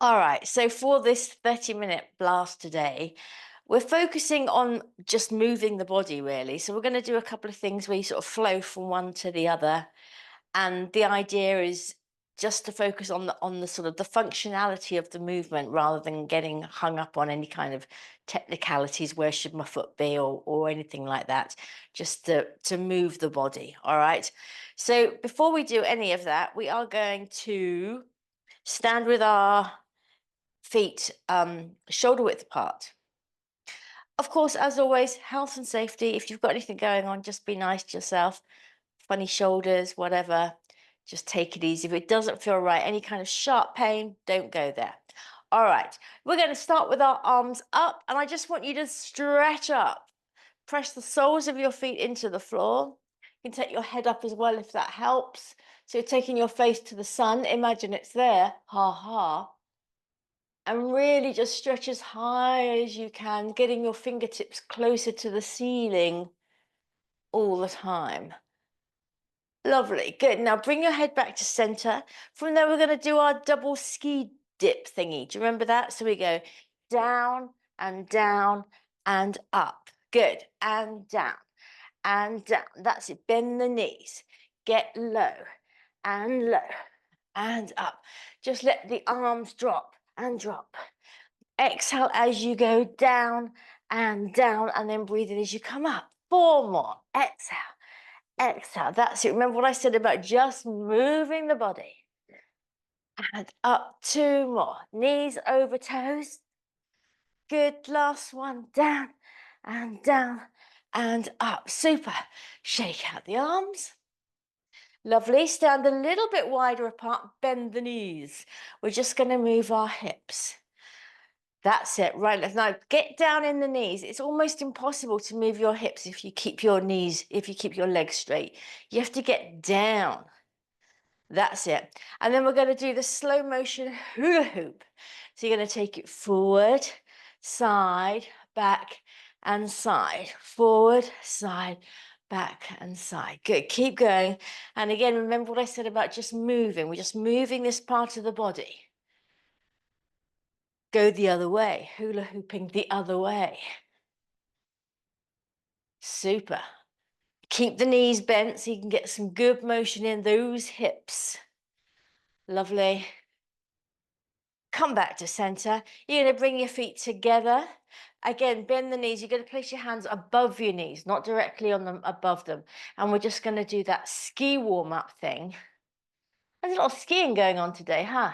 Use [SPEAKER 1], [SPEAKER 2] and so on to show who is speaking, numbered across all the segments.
[SPEAKER 1] All right, so for this 30-minute blast today, we're focusing on just moving the body really. So we're going to do a couple of things where you sort of flow from one to the other. And the idea is just to focus on the sort of the functionality of the movement rather than getting hung up on any kind of technicalities, where should my foot be or anything like that, just to move the body. All right. So before we do any of that, we are going to stand with our feet shoulder width apart. Of course, as always, health and safety. If you've got anything going on, just be nice to yourself. Funny shoulders, whatever, just take it easy. If it doesn't feel right, any kind of sharp pain, don't go there. All right, we're going to start with our arms up, and I just want you to stretch up. Press the soles of your feet into the floor. You can take your head up as well if that helps. So you're taking your face to the sun. Imagine it's there. Ha ha. And really just stretch as high as you can, getting your fingertips closer to the ceiling all the time. Lovely, good. Now bring your head back to center. From there, we're going to do our double ski dip thingy. Do you remember that? So we go down and down and up. Good. And down and down. That's it. Bend the knees. Get low and low and up. Just let the arms drop and drop. Exhale as you go down, and then breathe in as you come up. 4 more. Exhale, exhale. That's it. Remember what I said about just moving the body. And up. 2 more. Knees over toes. Good. Last one. Down and up. Super. Shake out the arms. Lovely. Stand a little bit wider apart. Bend the knees. We're just going to move our hips. That's it, right. Now get down in the knees. It's almost impossible to move your hips if you keep your legs straight. You have to get down. That's it. And then we're going to do the slow motion hula hoop. So you're going to take it forward, side, back, and side. Forward, side, back, and side. Good. Keep going. And again, remember what I said about just moving. We're just moving this part of the body. Go the other way, hula hooping the other way. Super. Keep the knees bent so you can get some good motion in those hips. Lovely. Come back to center. You're going to bring your feet together. Again, bend the knees. You're going to place your hands above your knees, not directly on them, above them. And we're just going to do that ski warm-up thing. There's a lot of skiing going on today, huh?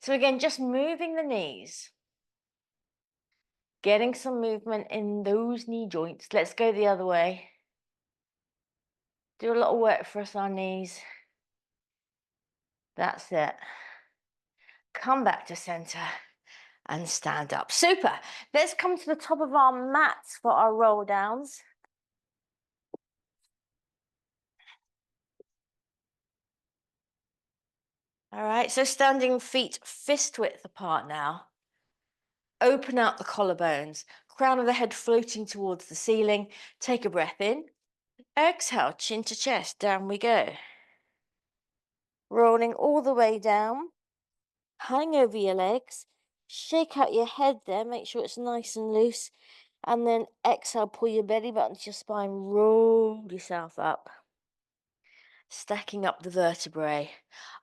[SPEAKER 1] So again, just moving the knees. Getting some movement in those knee joints. Let's go the other way. Do a lot of work for us, our knees. That's it. Come back to center and stand up. Super. Let's come to the top of our mats for our roll downs. All right, so standing feet fist width apart now. Open out the collarbones, crown of the head floating towards the ceiling. Take a breath in. Exhale, chin to chest, down we go. Rolling all the way down. Hang over your legs. Shake out your head there, make sure it's nice and loose. And then exhale, pull your belly button to your spine, roll yourself up. Stacking up the vertebrae.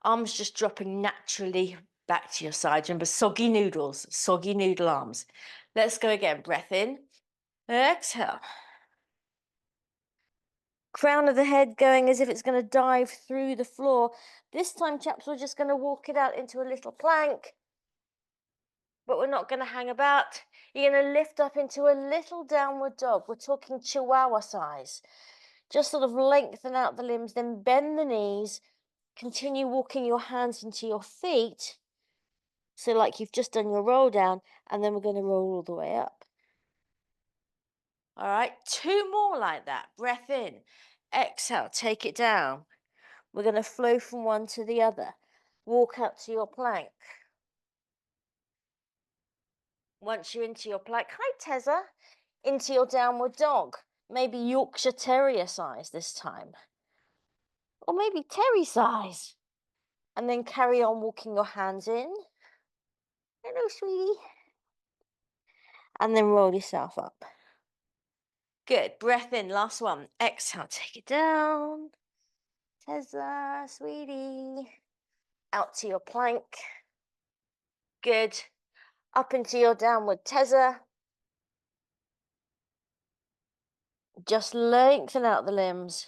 [SPEAKER 1] Arms just dropping naturally back to your sides. Remember, soggy noodles, soggy noodle arms. Let's go again. Breath in. Exhale. Crown of the head going as if it's going to dive through the floor. This time, chaps, we're just going to walk it out into a little plank. But we're not going to hang about. You're going to lift up into a little downward dog. We're talking chihuahua size. Just sort of lengthen out the limbs, then bend the knees. Continue walking your hands into your feet. So like you've just done your roll down, and then we're going to roll all the way up. All right, 2 more like that. Breath in. Exhale, take it down. We're going to flow from one to the other. Walk up to your plank. Once you're into your plank, hi Tezza, into your downward dog. Maybe Yorkshire Terrier size this time. Or maybe Terry size. And then carry on walking your hands in. Hello, sweetie. And then roll yourself up. Good. Breath in. Last one. Exhale. Take it down. Tesla, sweetie. Out to your plank. Good. Up into your downward Tezza. Just lengthen out the limbs.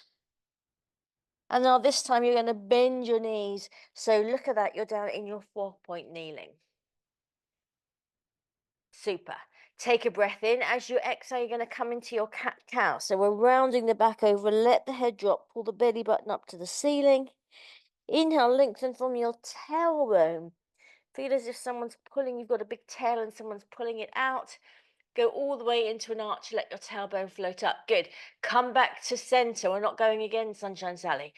[SPEAKER 1] And now this time you're going to bend your knees. So look at that. You're down in your 4-point kneeling. Super. Take a breath in. As you exhale, you're going to come into your cat-cow. So we're rounding the back over. Let the head drop. Pull the belly button up to the ceiling. Inhale, lengthen from your tailbone. Feel as if someone's pulling. You've got a big tail and someone's pulling it out. Go all the way into an arch. Let your tailbone float up. Good. Come back to center. We're not going again, Sunshine Sally.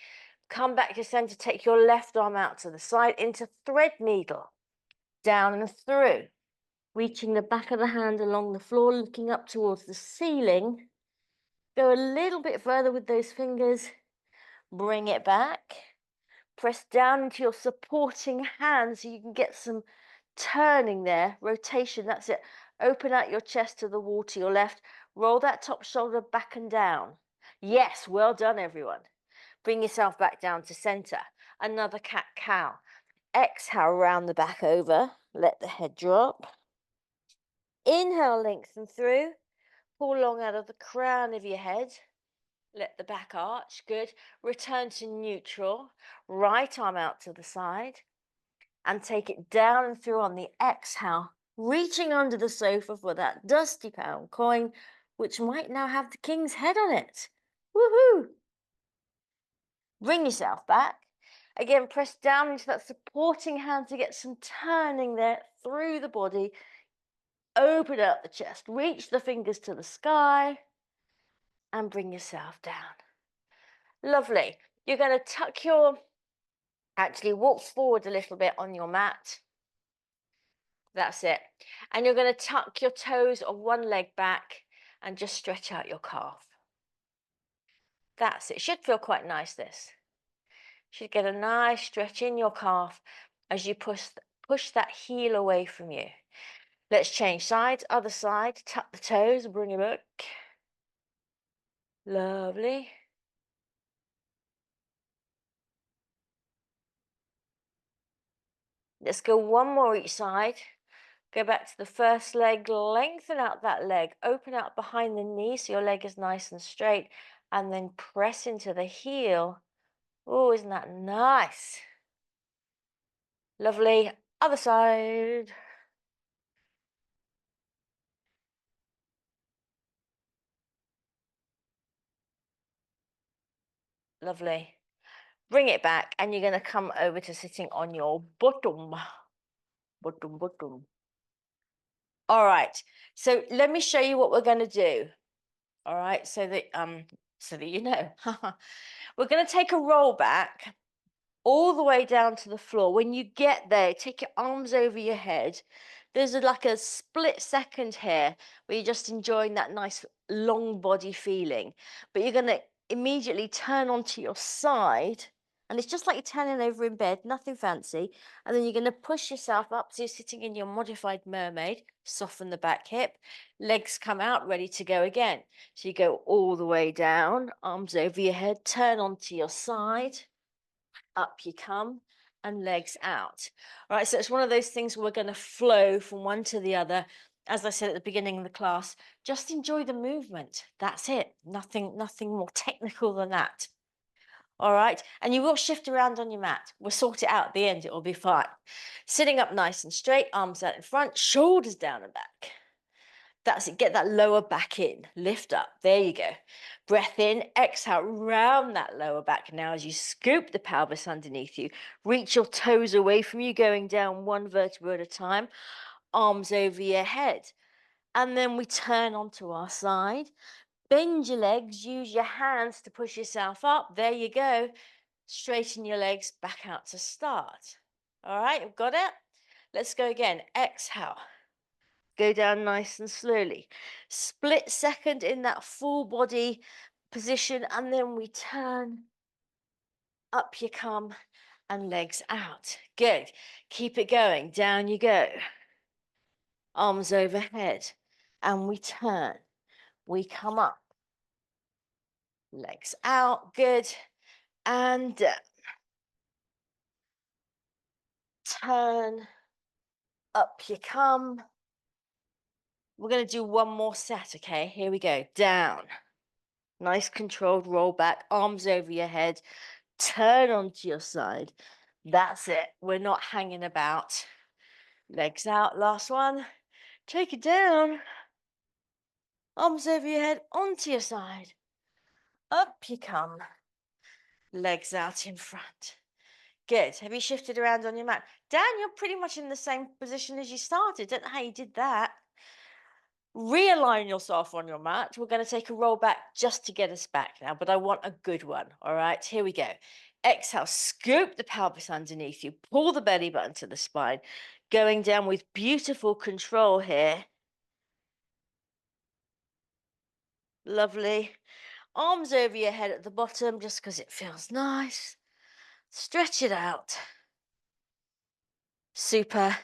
[SPEAKER 1] Come back to center. Take your left arm out to the side into threadneedle. Down and through. Reaching the back of the hand along the floor, looking up towards the ceiling. Go a little bit further with those fingers. Bring it back. Press down into your supporting hand so you can get some turning there, rotation, that's it. Open out your chest to the wall to your left. Roll that top shoulder back and down. Yes, well done, everyone. Bring yourself back down to center. Another cat-cow. Exhale, round the back over. Let the head drop. Inhale, lengthen through. Pull long out of the crown of your head. Let the back arch. Good. Return to neutral. Right arm out to the side. And take it down and through on the exhale, reaching under the sofa for that dusty pound coin, which might now have the king's head on it. Woohoo! Bring yourself back. Again, press down into that supporting hand to get some turning there through the body. Open up the chest, reach the fingers to the sky, and bring yourself down. Lovely. You're going to tuck actually walk forward a little bit on your mat. That's it. And you're going to tuck your toes of one leg back and just stretch out your calf. That's it. Should feel quite nice, this. Should get a nice stretch in your calf as you push that heel away from you. Let's change sides. Other side. Tuck the toes. Bring it back. Lovely. Let's go one more each side. Go back to the first leg, lengthen out that leg, open out behind the knee so your leg is nice and straight, and then press into the heel. Oh, isn't that nice? Lovely. Other side. Lovely. Bring it back, and you're going to come over to sitting on your bottom. Bottom. All right. So let me show you what we're going to do. All right. So that you know. We're going to take a roll back all the way down to the floor. When you get there, take your arms over your head. There's like a split second here where you're just enjoying that nice long body feeling. But you're going to immediately turn onto your side. And it's just like you're turning over in bed, nothing fancy. And then you're going to push yourself up. So you're sitting in your modified mermaid. Soften the back hip. Legs come out, ready to go again. So you go all the way down, arms over your head, turn onto your side. Up you come, and legs out. All right, so it's one of those things where we're going to flow from one to the other. As I said at the beginning of the class, just enjoy the movement. That's it. Nothing more technical than that. All right, and you will shift around on your mat. We'll sort it out at the end. It will be fine. Sitting up nice and straight, arms out in front, shoulders down and back. That's it. Get that lower back in. Lift up. There you go. Breath in. Exhale. Round that lower back now as you scoop the pelvis underneath you. Reach your toes away from you, going down one vertebra at a time. Arms over your head. And then we turn onto our side. Bend your legs. Use your hands to push yourself up. There you go. Straighten your legs back out to start. All right, you've got it? Let's go again. Exhale. Go down nice and slowly. Split second in that full body position, and then we turn. Up you come, and legs out. Good. Keep it going. Down you go. arms overhead, and we turn. We come up, legs out, good, and turn, up you come. We're going to do one more set, okay? Here we go. Down. Nice controlled roll back, arms over your head, turn onto your side. That's it. We're not hanging about. Legs out, last one. Take it down. Arms over your head, onto your side. Up you come. Legs out in front. Good. Have you shifted around on your mat? Dan, you're pretty much in the same position as you started. Don't know how you did that. Realign yourself on your mat. We're going to take a roll back just to get us back now, but I want a good one. All right, here we go. Exhale, scoop the pelvis underneath you. Pull the belly button to the spine. Going down with beautiful control here. Lovely. Arms over your head at the bottom just because it feels nice. Stretch it out. Super.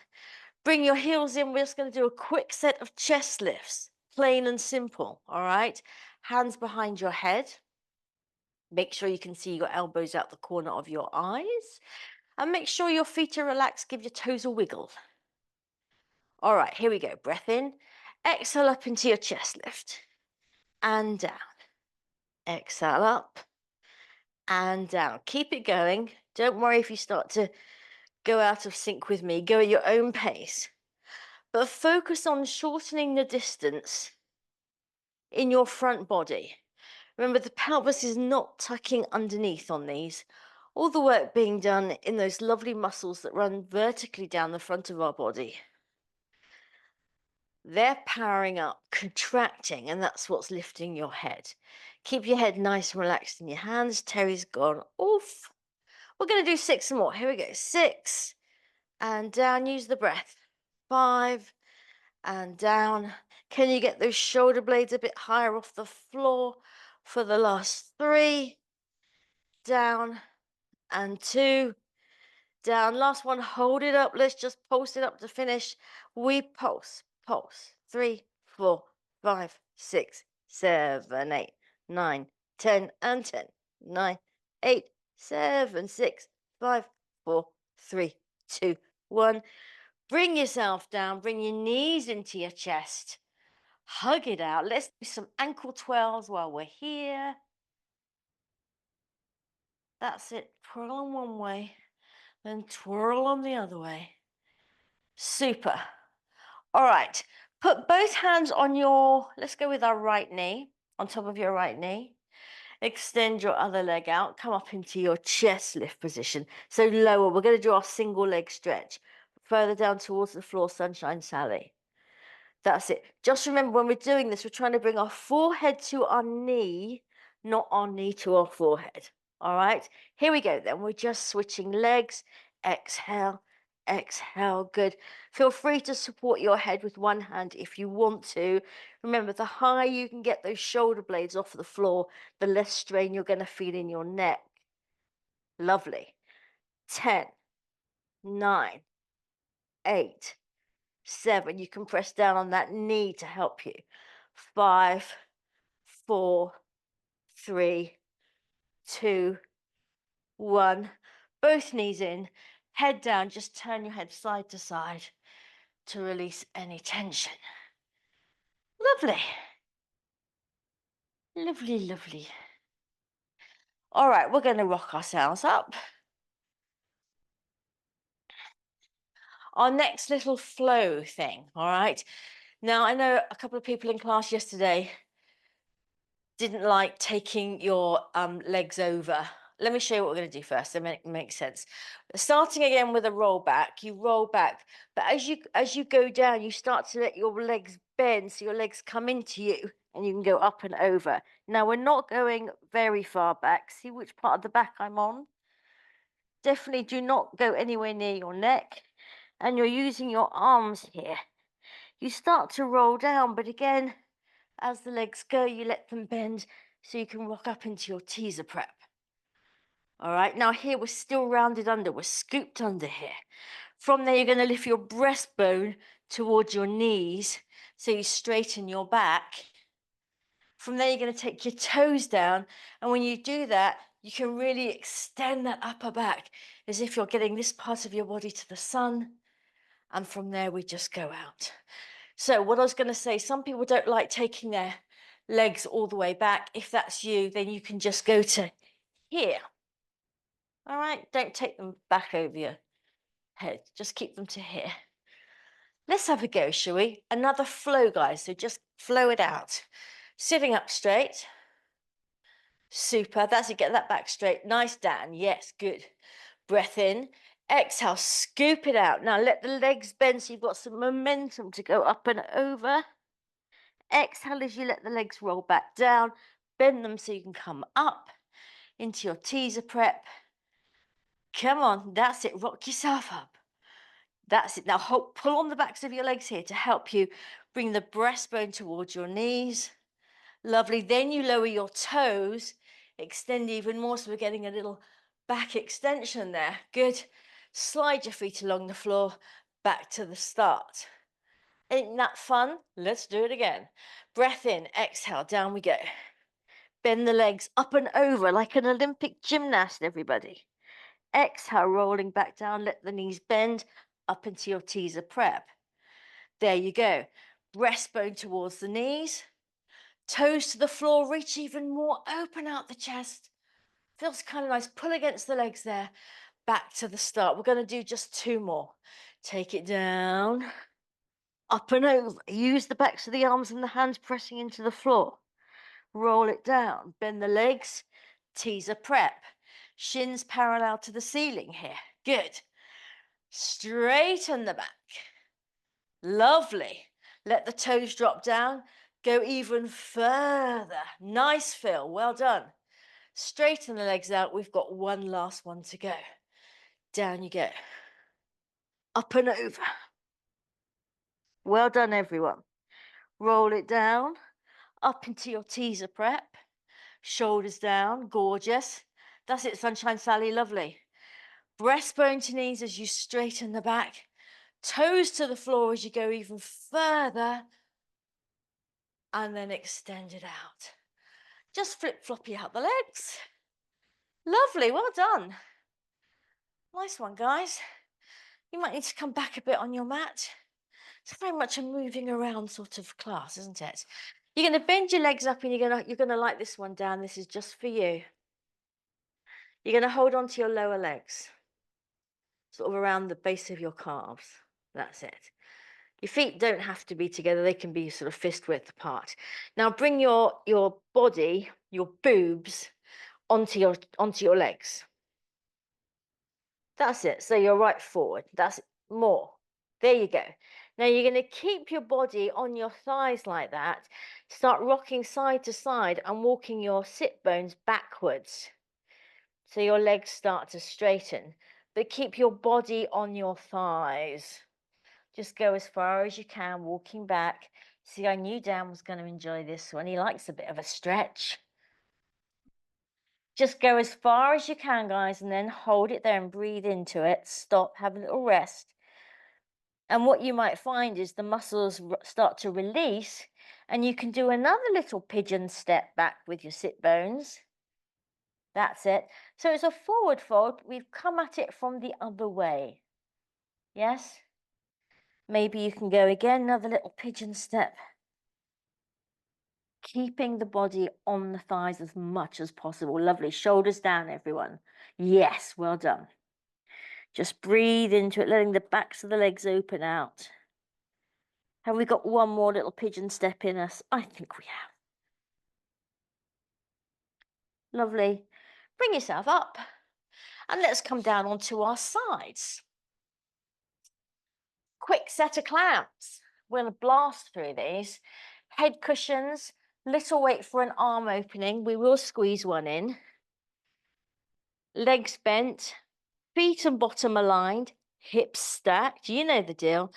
[SPEAKER 1] Bring your heels in. We're just going to do a quick set of chest lifts. Plain and simple, all right? Hands behind your head. Make sure you can see your elbows out the corner of your eyes. And make sure your feet are relaxed. Give your toes a wiggle. All right, here we go. Breath in. Exhale up into your chest lift. And down. Exhale up. And down. Keep it going. Don't worry if you start to go out of sync with me. Go at your own pace. But focus on shortening the distance in your front body. Remember, the pelvis is not tucking underneath on these. All the work being done in those lovely muscles that run vertically down the front of our body. They're powering up, contracting, and that's what's lifting your head. Keep your head nice and relaxed in your hands. Terry's gone off. We're going to do 6 more. Here we go. 6 and down. Use the breath. 5 and down. Can you get those shoulder blades a bit higher off the floor for the last 3? Down and 2. Down. Last one. Hold it up. Let's just pulse it up to finish. We pulse. Pulse. 3, 4, 5, 6, 7, 8, 9, 10, and 10. 9, 8, 7, 6, 5, 4, 3, 2, 1. Bring yourself down. Bring your knees into your chest. Hug it out. Let's do some ankle twirls while we're here. That's it. Twirl on one way, then twirl on the other way. Super. All right. Put both hands on your, let's go with our right knee, on top of your right knee. Extend your other leg out. Come up into your chest lift position. So lower. We're going to do our single leg stretch. Further down towards the floor, Sunshine Sally. That's it. Just remember, when we're doing this, we're trying to bring our forehead to our knee, not our knee to our forehead. All right, here we go then. We're just switching legs. Exhale, exhale. Good. Feel free to support your head with one hand if you want to. Remember, the higher you can get those shoulder blades off the floor, the less strain you're going to feel in your neck. Lovely. 10, 9, 8, 7. You can press down on that knee to help you. 5, 4, 3, 2, 1. Both knees in, head down. Just turn your head side to side to release any tension. Lovely. Lovely, lovely. All right, we're going to rock ourselves up. Our next little flow thing, all right? Now, I know a couple of people in class yesterday didn't like taking your legs over. Let me show you what we're going to do first. That makes sense. Starting again with a roll back, you roll back, but as you go down, you start to let your legs bend, so your legs come into you, and you can go up and over. Now we're not going very far back. See which part of the back I'm on? Definitely do not go anywhere near your neck, and you're using your arms here. You start to roll down, but again, as the legs go, you let them bend so you can rock up into your teaser prep. All right, now here we're still rounded under, we're scooped under here. From there, you're going to lift your breastbone towards your knees so you straighten your back. From there, you're going to take your toes down. And when you do that, you can really extend that upper back as if you're getting this part of your body to the sun. And from there, we just go out. So what I was going to say, some people don't like taking their legs all the way back. If that's you, then you can just go to here. All right, don't take them back over your head. Just keep them to here. Let's have a go, shall we? Another flow, guys. So just flow it out. Sitting up straight. Super. That's it. Get that back straight. Nice, Dan. Yes, good. Breath in. Exhale. Scoop it out. Now let the legs bend so you've got some momentum to go up and over. Exhale as you let the legs roll back down. Bend them so you can come up into your teaser prep. Come on. That's it. Rock yourself up. That's it. Now pull on the backs of your legs here to help you bring the breastbone towards your knees. Lovely. Then you lower your toes, extend even more. So we're getting a little back extension there. Good. Slide your feet along the floor back to the start. Ain't that fun? Let's do it again. Breath in, exhale, down we go. Bend the legs up and over like an Olympic gymnast, everybody. Exhale, rolling back down, let the knees bend up into your teaser prep. There you go. Breastbone towards the knees. Toes to the floor, reach even more, open out the chest. Feels kind of nice. Pull against the legs there. Back to the start. We're going to do just two more. Take it down, up and over. Use the backs of the arms and the hands pressing into the floor. Roll it down. Bend the legs. Teaser prep. Shins parallel to the ceiling here. Good. Straighten the back. Lovely. Let the toes drop down. Go even further. Nice, Phil. Well done. Straighten the legs out. We've got one last one to go. Down you go. Up and over. Well done, everyone. Roll it down. Up into your teaser prep. Shoulders down. Gorgeous. That's it, Sunshine Sally. Lovely. Breastbone to knees as you straighten the back. Toes to the floor as you go even further. And then extend it out. Just flip-floppy out the legs. Lovely, well done. Nice one, guys. You might need to come back a bit on your mat. It's very much a moving around sort of class, isn't it? You're going to bend your legs up and you're going to like this one down. This is just for you. You're going to hold on to your lower legs, sort of around the base of your calves. That's it. Your feet don't have to be together. They can be sort of fist width apart. Now bring your body, your boobs, onto your legs. That's it. So you're right forward. That's more. There you go. Now you're going to keep your body on your thighs like that. Start rocking side to side and walking your sit bones backwards. So your legs start to straighten. But keep your body on your thighs. Just go as far as you can, walking back. See, I knew Dan was going to enjoy this one. He likes a bit of a stretch. Just go as far as you can, guys, and then hold it there and breathe into it. Stop, have a little rest. And what you might find is the muscles start to release, and you can do another little pigeon step back with your sit bones. That's it. So it's a forward fold. We've come at it from the other way. Yes? Maybe you can go again, another little pigeon step. Keeping the body on the thighs as much as possible. Lovely. Shoulders down, everyone. Yes, well done. Just breathe into it, letting the backs of the legs open out. Have we got one more little pigeon step in us? I think we have. Lovely. Bring yourself up. And let's come down onto our sides. Quick set of clams. We're going to blast through these. Head cushions, little weight for an arm opening. We will squeeze one in. Legs bent, feet and bottom aligned, hips stacked. You know the deal.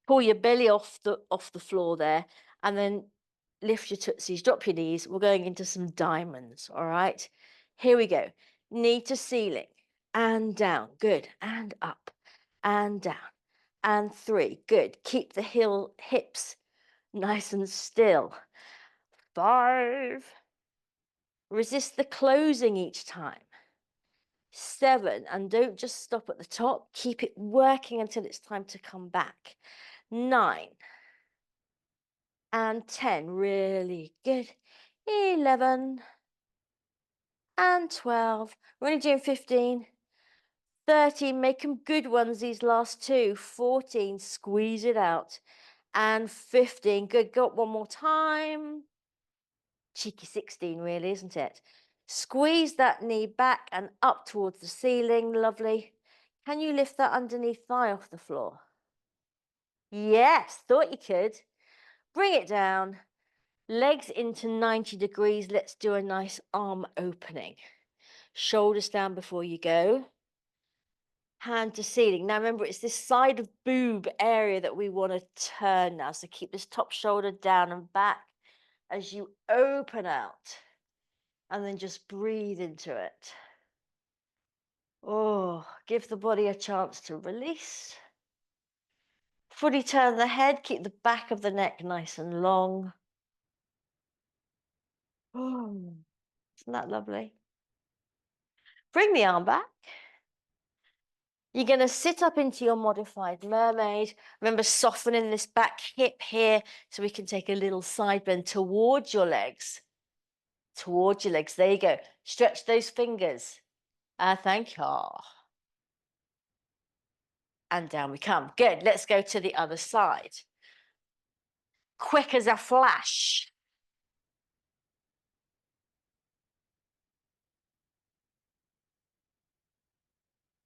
[SPEAKER 1] Pull your belly off the floor there, and then lift your tootsies, drop your knees. We're going into some diamonds, all right? Here we go. Knee to ceiling and down. Good. And up and down and 3. Good. Keep the hips nice and still. 5. Resist the closing each time. 7. And don't just stop at the top. Keep it working until it's time to come back. 9. And 10. Really good. 11. And 12. We're only doing 15. 13. Make them good ones, these last two. 14. Squeeze it out. And 15. Good. Got one more time. Cheeky 16, really, isn't it? Squeeze that knee back and up towards the ceiling. Lovely. Can you lift that underneath thigh off the floor? Yes, thought you could. Bring it down. Legs into 90 degrees. Let's do a nice arm opening. Shoulders down before you go. Hand to ceiling. Now remember, it's this side of boob area that we want to turn now. So keep this top shoulder down and back as you open out. And then just breathe into it. Oh, give the body a chance to release. Fully turn the head. Keep the back of the neck nice and long. Oh, isn't that lovely? Bring the arm back. You're going to sit up into your modified mermaid. Remember, softening this back hip here so we can take a little side bend towards your legs. Towards your legs. There you go. Stretch those fingers. Thank you. And down we come. Good. Let's go to the other side. Quick as a flash.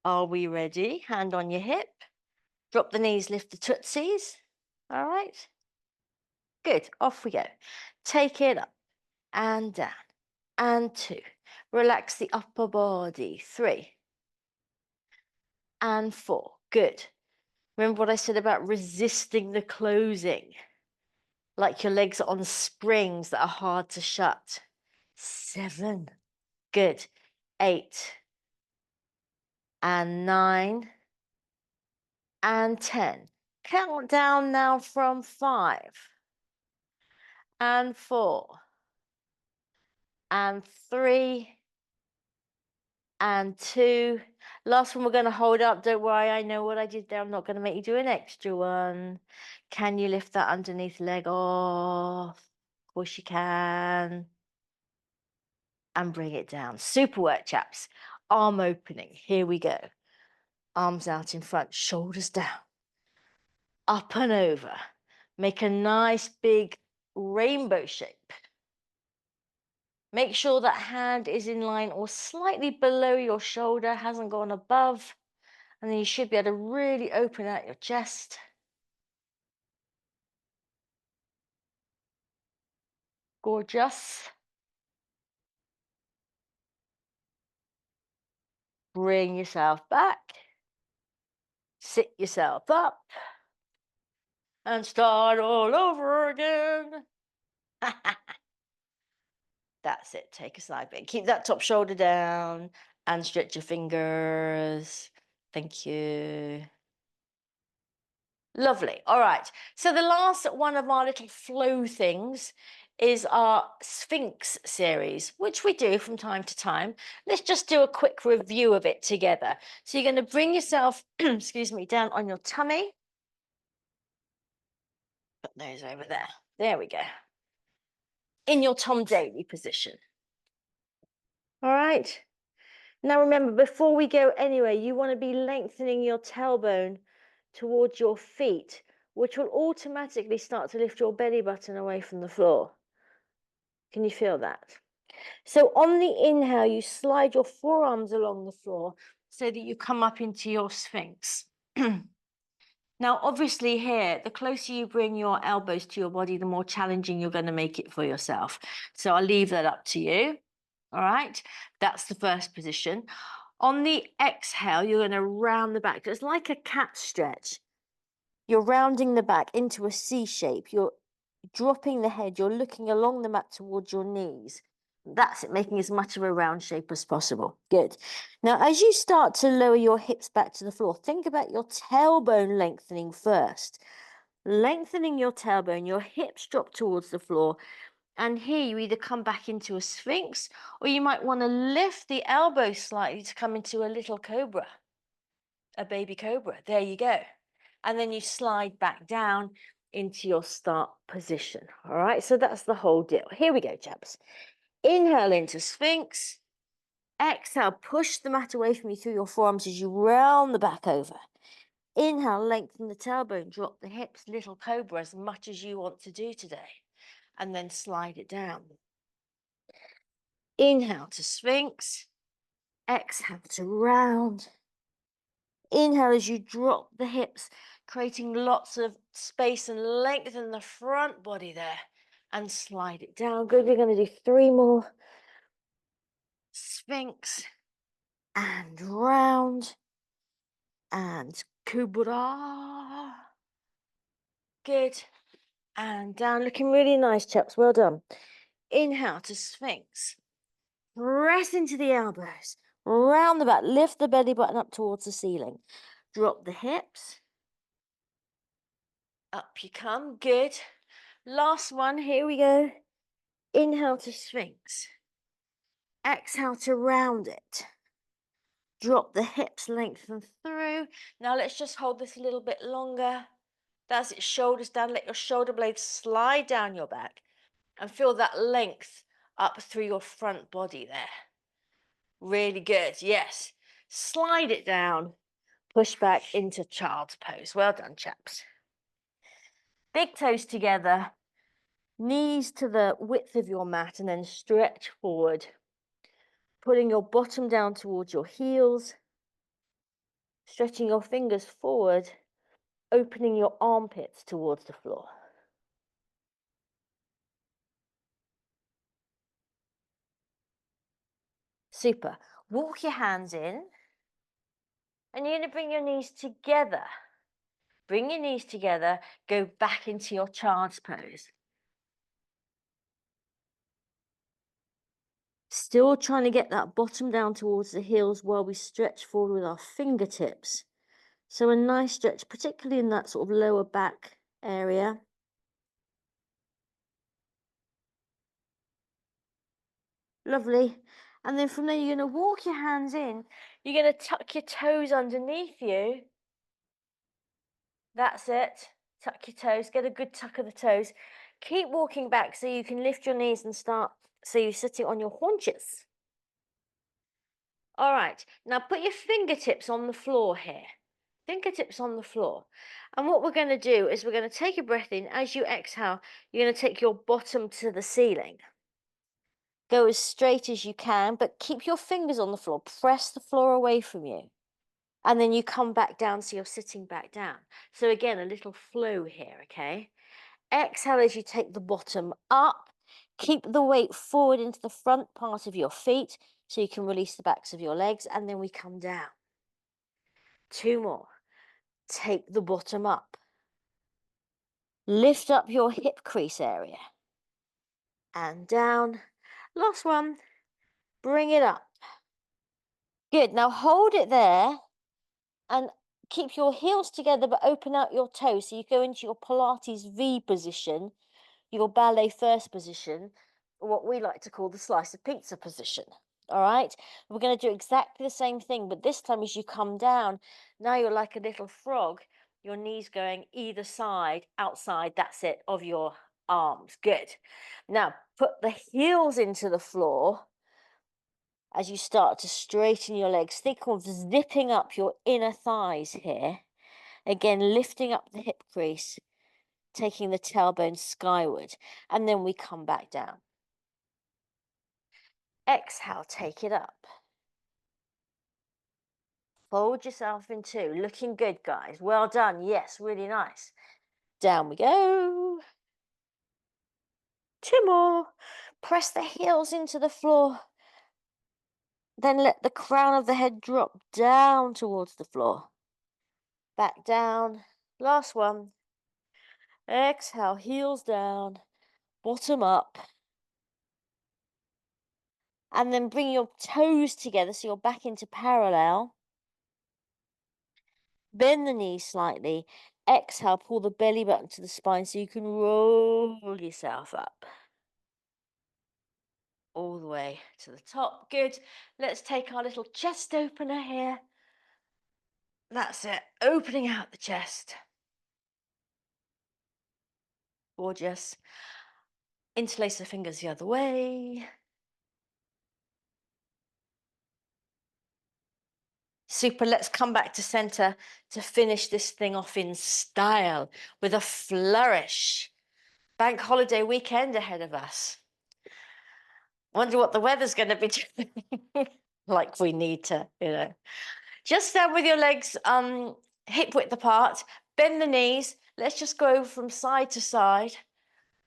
[SPEAKER 1] Are we ready? Hand on your hip. Drop the knees, lift the tootsies. All right. Good. Off we go. Take it up and down. And 2. Relax the upper body. 3. And 4. Good. Remember what I said about resisting the closing? Like your legs are on springs that are hard to shut. 7. Good. 8. And 9. And 10. Count down now from 5. And 4. And 3. And 2. Last one we're going to hold up. Don't worry, I know what I did there. I'm not going to make you do an extra one. Can you lift that underneath leg off? Of course you can. And bring it down. Super work, chaps. Arm opening. Here we go. Arms out in front, shoulders down. Up and over. Make a nice big rainbow shape. Make sure that hand is in line or slightly below your shoulder, hasn't gone above. And then you should be able to really open out your chest. Gorgeous. Bring yourself back. Sit yourself up. And start all over again. That's it. Take a side bend. Keep that top shoulder down and stretch your fingers. Thank you. Lovely. All right. So the last one of our little flow things is our Sphinx series, which we do from time to time. Let's just do a quick review of it together. So you're going to bring yourself, excuse me, down on your tummy. Put those over there. There we go. In your Tom Daley position. All right. Now remember, before we go anywhere, you want to be lengthening your tailbone towards your feet, which will automatically start to lift your belly button away from the floor. Can you feel that? So on the inhale, you slide your forearms along the floor so that you come up into your Sphinx. Now, obviously here, the closer you bring your elbows to your body, the more challenging you're going to make it for yourself. So I'll leave that up to you. All right, that's the first position. On the exhale, you're going to round the back. It's like a cat stretch. You're rounding the back into a C shape. You're dropping the head. You're looking along the mat towards your knees. That's it, making as much of a round shape as possible. Good. Now, as you start to lower your hips back to the floor, think about your tailbone lengthening first. Lengthening your tailbone, your hips drop towards the floor, and here you either come back into a sphinx, or you might want to lift the elbows slightly to come into a little cobra, a baby cobra. There you go. And then you slide back down into your start position. All right, so that's the whole deal. Here we go, chaps. Inhale into sphinx. Exhale, push the mat away from you through your forearms as you round the back over. Inhale, lengthen the tailbone, drop the hips, little cobra, as much as you want to do today. And then slide it down. Inhale to sphinx. Exhale to round. Inhale as you drop the hips, creating lots of space and length in the front body there. And slide it down. Good, we're going to do 3 more. Sphinx and round and cobra. Good. And down, looking really nice, chaps. Well done. Inhale to sphinx. Press into the elbows. Round the back. Lift the belly button up towards the ceiling. Drop the hips. Up you come. Good. Last one. Here we go. Inhale to sphinx. Exhale to round it. Drop the hips, lengthen through. Now let's just hold this a little bit longer. That's it. Shoulders down. Let your shoulder blades slide down your back. And feel that length up through your front body there. Really good. Yes. Slide it down. Push back into child's pose. Well done, chaps. Big toes together. Knees to the width of your mat and then stretch forward. Putting your bottom down towards your heels. Stretching your fingers forward. Opening your armpits towards the floor. Super. Walk your hands in. And you're going to bring your knees together. Bring your knees together. Go back into your child's pose. Still trying to get that bottom down towards the heels while we stretch forward with our fingertips. So a nice stretch, particularly in that sort of lower back area. Lovely. And then from there, you're going to walk your hands in. You're going to tuck your toes underneath you. That's it. Tuck your toes. Get a good tuck of the toes. Keep walking back so you can lift your knees and start, so you're sitting on your haunches. All right. Now put your fingertips on the floor here. Fingertips on the floor. And what we're going to do is we're going to take a breath in. As you exhale, you're going to take your bottom to the ceiling. Go as straight as you can, but keep your fingers on the floor. Press the floor away from you. And then you come back down so you're sitting back down. So again, a little flow here, okay? Exhale as you take the bottom up. Keep the weight forward into the front part of your feet so you can release the backs of your legs. And then we come down. 2 more. Take the bottom up. Lift up your hip crease area. And down. Last one. Bring it up. Good. Now hold it there and keep your heels together but open out your toes. So you go into your Pilates V position, your ballet first position, what we like to call the slice of pizza position. All right. We're going to do exactly the same thing, but this time as you come down, now you're like a little frog. Your knees going either side, outside, that's it, of your arms. Good. Now, put the heels into the floor as you start to straighten your legs. Think of zipping up your inner thighs here. Again, lifting up the hip crease, taking the tailbone skyward, and then we come back down. Exhale, take it up. Fold yourself in 2. Looking good, guys. Well done. Yes, really nice. Down we go. 2 more. Press the heels into the floor. Then let the crown of the head drop down towards the floor. Back down. Last one. Exhale, heels down. Bottom up. And then bring your toes together so you're back into parallel. Bend the knees slightly. Exhale, pull the belly button to the spine so you can roll yourself up all the way to the top. Good. Let's take our little chest opener here. That's it. Opening out the chest. Gorgeous. Interlace the fingers the other way. Super. Let's come back to center to finish this thing off in style with a flourish. Bank holiday weekend ahead of us. Wonder what the weather's going to be doing. Like we need to, Just stand with your legs hip width apart. Bend the knees. Let's just go from side to side.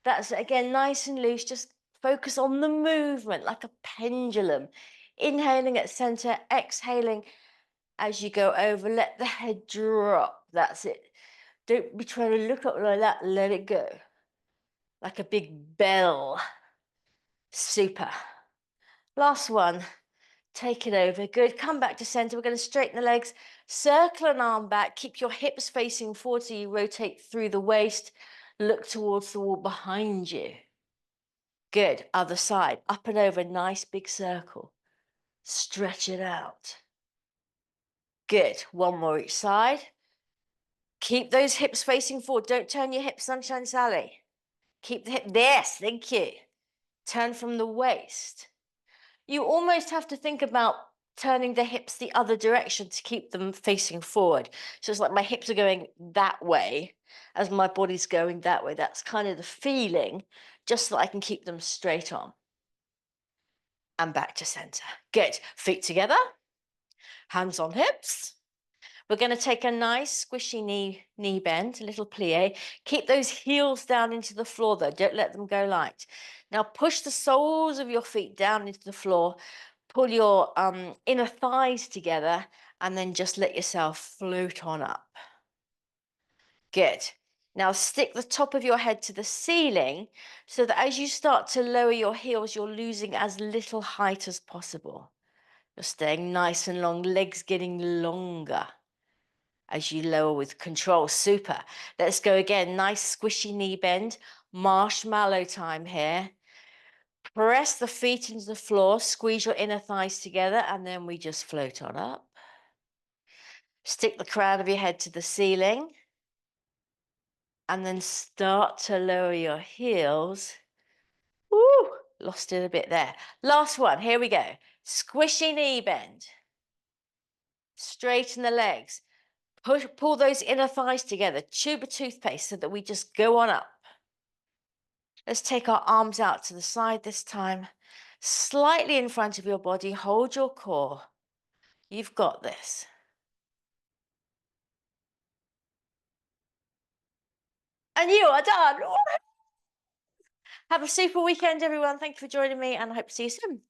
[SPEAKER 1] That's again nice and loose. Just focus on the movement like a pendulum. Inhaling at center, exhaling as you go over. Let the head drop. That's it. Don't be trying to look up like that. Let it go. Like a big bell. Super. Last one. Take it over. Good. Come back to center. We're going to straighten the legs. Circle an arm back. Keep your hips facing forward so you rotate through the waist. Look towards the wall behind you. Good. Other side. Up and over. Nice big circle. Stretch it out. Good. One more each side. Keep those hips facing forward. Don't turn your hips, Sunshine Sally. Keep the hip. Yes, thank you. Turn from the waist. You almost have to think about turning the hips the other direction to keep them facing forward. So it's like my hips are going that way as my body's going that way. That's kind of the feeling, just so that I can keep them straight on. And back to center. Good. Feet together, hands on hips. We're going to take a nice squishy knee bend, a little plie. Keep those heels down into the floor though. Don't let them go light. Now push the soles of your feet down into the floor. Pull your inner thighs together and then just let yourself float on up. Good. Now stick the top of your head to the ceiling so that as you start to lower your heels, you're losing as little height as possible. You're staying nice and long, legs getting longer as you lower with control. Super. Let's go again. Nice squishy knee bend. Marshmallow time here. Press the feet into the floor. Squeeze your inner thighs together and then we just float on up. Stick the crown of your head to the ceiling. And then start to lower your heels. Woo! Lost it a bit there. Last one. Here we go. Squishy knee bend. Straighten the legs. Pull those inner thighs together. Tube of toothpaste so that we just go on up. Let's take our arms out to the side this time. Slightly in front of your body. Hold your core. You've got this. And you are done. Have a super weekend, everyone. Thank you for joining me, and I hope to see you soon.